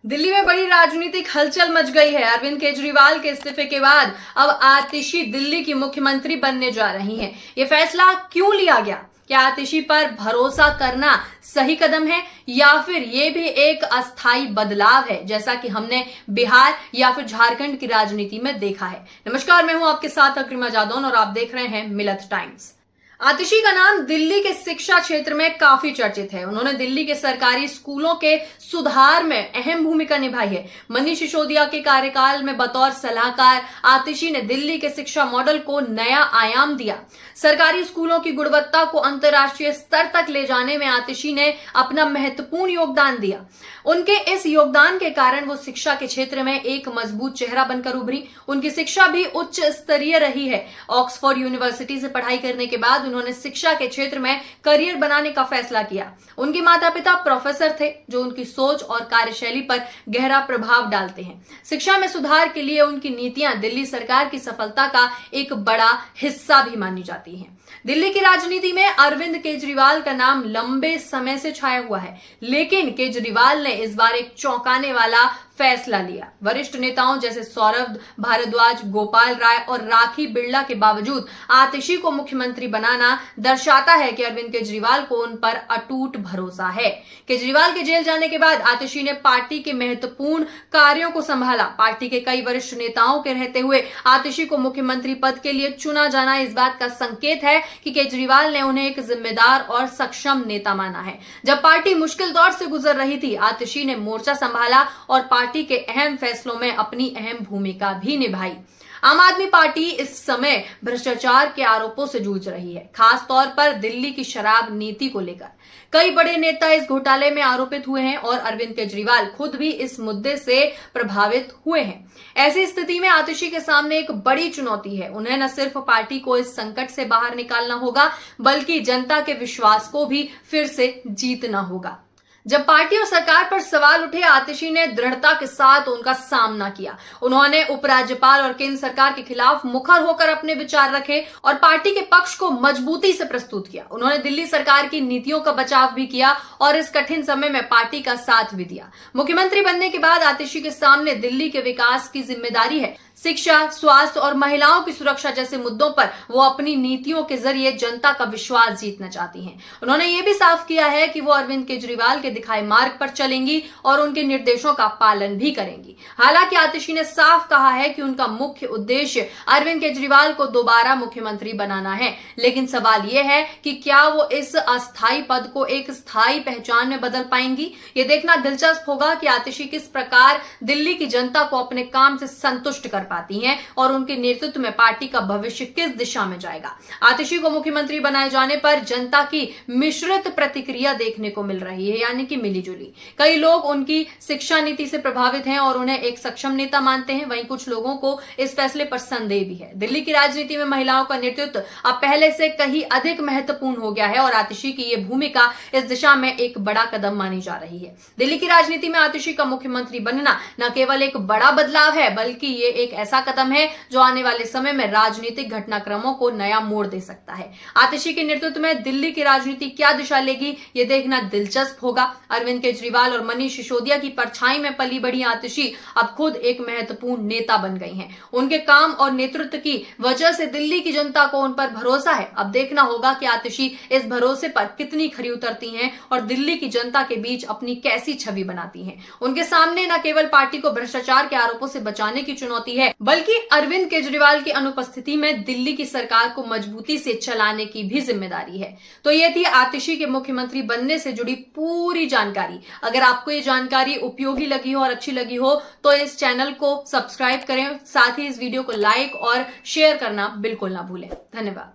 दिल्ली में बड़ी राजनीतिक हलचल मच गई है। अरविंद केजरीवाल के इस्तीफे के बाद अब आतिशी दिल्ली की मुख्यमंत्री बनने जा रही हैं। ये फैसला क्यों लिया गया? क्या आतिशी पर भरोसा करना सही कदम है या फिर ये भी एक अस्थायी बदलाव है, जैसा कि हमने बिहार या फिर झारखंड की राजनीति में देखा है? नमस्कार, मैं हूं आपके साथ अक्रिमा जादौन और आप देख रहे हैं मिलत टाइम्स। आतिशी का नाम दिल्ली के शिक्षा क्षेत्र में काफी चर्चित है। उन्होंने दिल्ली के सरकारी स्कूलों के सुधार में अहम भूमिका निभाई है। मनीष सिसोदिया के कार्यकाल में बतौर सलाहकार आतिशी ने दिल्ली के शिक्षा मॉडल को नया आयाम दिया। सरकारी स्कूलों की गुणवत्ता को अंतर्राष्ट्रीय स्तर तक ले जाने में आतिशी ने अपना महत्वपूर्ण योगदान दिया। उनके इस योगदान के कारण वो शिक्षा के क्षेत्र में एक मजबूत चेहरा बनकर उभरी। उनकी शिक्षा भी उच्च स्तरीय रही है। ऑक्सफोर्ड यूनिवर्सिटी से पढ़ाई करने के बाद उन्होंने शिक्षा के क्षेत्र में करियर बनाने का फैसला किया। उनके माता पिता प्रोफेसर थे, जो उनकी सोच और कार्यशैली पर गहरा प्रभाव डालते हैं। शिक्षा में सुधार के लिए उनकी नीतियां दिल्ली सरकार की सफलता का एक बड़ा हिस्सा भी मानी जाती हैं। दिल्ली की राजनीति में अरविंद केजरीवाल का नाम लंबे समय से छाया हुआ है, लेकिन केजरीवाल ने इस बार एक चौंकाने वाला फैसला लिया। वरिष्ठ नेताओं जैसे सौरभ भारद्वाज, गोपाल राय और राखी बिड़ला के बावजूद आतिशी को मुख्यमंत्री बनाना दर्शाता है कि अरविंद केजरीवाल को उन पर अटूट भरोसा है। केजरीवाल के जेल जाने के बाद आतिशी ने पार्टी के महत्वपूर्ण कार्यों को संभाला। पार्टी के कई वरिष्ठ नेताओं के रहते हुए आतिशी को मुख्यमंत्री पद के लिए चुना जाना इस बात का संकेत है कि केजरीवाल ने उन्हें एक जिम्मेदार और सक्षम नेता माना है। जब पार्टी मुश्किल दौर से गुजर रही थी, आतिशी ने मोर्चा संभाला और पार्टी के अहम फैसलों में अपनी अहम भूमिका भी निभाई। आम आदमी पार्टी इस समय भ्रष्टाचार के आरोपों से जूझ रही है, खास तौर पर दिल्ली की शराब नीति को लेकर। कई बड़े नेता इस घोटाले में आरोपित हुए हैं और अरविंद केजरीवाल खुद भी इस मुद्दे से प्रभावित हुए हैं। ऐसी स्थिति में आतिशी के सामने एक बड़ी चुनौती है। उन्हें न सिर्फ पार्टी को इस संकट से बाहर निकालना होगा, बल्कि जनता के विश्वास को भी फिर से जीतना होगा। जब पार्टी और सरकार पर सवाल उठे, आतिशी ने दृढ़ता के साथ उनका सामना किया। उन्होंने उपराज्यपाल और केंद्र सरकार के खिलाफ मुखर होकर अपने विचार रखे और पार्टी के पक्ष को मजबूती से प्रस्तुत किया। उन्होंने दिल्ली सरकार की नीतियों का बचाव भी किया और इस कठिन समय में पार्टी का साथ भी दिया। मुख्यमंत्री बनने के बाद आतिशी के सामने दिल्ली के विकास की जिम्मेदारी है। शिक्षा, स्वास्थ्य और महिलाओं की सुरक्षा जैसे मुद्दों पर वो अपनी नीतियों के जरिए जनता का विश्वास जीतना चाहती हैं। उन्होंने ये भी साफ किया है कि वो अरविंद केजरीवाल के दिखाए मार्ग पर चलेंगी और उनके निर्देशों का पालन भी करेंगी। हालांकि आतिशी ने साफ कहा है कि उनका मुख्य उद्देश्य अरविंद केजरीवाल को दोबारा मुख्यमंत्री बनाना है, लेकिन सवाल यह है कि क्या वो इस अस्थायी पद को एक स्थायी पहचान में बदल पाएंगी। ये देखना दिलचस्प होगा कि आतिशी किस प्रकार दिल्ली की जनता को अपने काम से संतुष्ट कर पाती हैं और उनके नेतृत्व में पार्टी का भविष्य किस दिशा में जाएगा। आतिशी को मुख्यमंत्री बनाए जाने पर जनता की मिश्रित प्रतिक्रिया देखने को मिल रही है, यानी कि मिलीजुली। कई लोग उनकी शिक्षा नीति से प्रभावित हैं और उन्हें एक सक्षम नेता मानते हैं। वहीं कुछ लोगों को इस फैसले पर संदेह भी है। दिल्ली की राजनीति में महिलाओं का नेतृत्व अब पहले से कहीं अधिक महत्वपूर्ण हो गया है और आतिशी की यह भूमिका इस दिशा में एक बड़ा कदम मानी जा रही है। दिल्ली की राजनीति में आतिशी का मुख्यमंत्री बनना न केवल एक बड़ा बदलाव है, बल्कि ये एक ऐसा कदम है जो आने वाले समय में राजनीतिक घटनाक्रमों को नया मोड़ दे सकता है। आतिशी के नेतृत्व में दिल्ली की राजनीति क्या दिशा लेगी, ये देखना दिलचस्प होगा। अरविंद केजरीवाल और मनीष सिसोदिया की परछाई में पली बढ़ी आतिशी अब खुद एक महत्वपूर्ण नेता बन गई हैं। उनके काम और नेतृत्व की वजह से दिल्ली की जनता को उन पर भरोसा है। अब देखना होगा कि आतिशी इस भरोसे पर कितनी खरी उतरती हैं और दिल्ली की जनता के बीच अपनी कैसी छवि बनाती हैं। उनके सामने न केवल पार्टी को भ्रष्टाचार के आरोपों से बचाने की चुनौती है, बल्कि अरविंद केजरीवाल की अनुपस्थिति में दिल्ली की सरकार को मजबूती से चलाने की भी जिम्मेदारी है। तो ये थी आतिशी के मुख्यमंत्री बनने से जुड़ी पूरी जानकारी। अगर आपको ये जानकारी उपयोगी लगी हो और अच्छी लगी हो तो इस चैनल को सब्सक्राइब करें, साथ ही इस वीडियो को लाइक और शेयर करना बिल्कुल ना भूलें। धन्यवाद।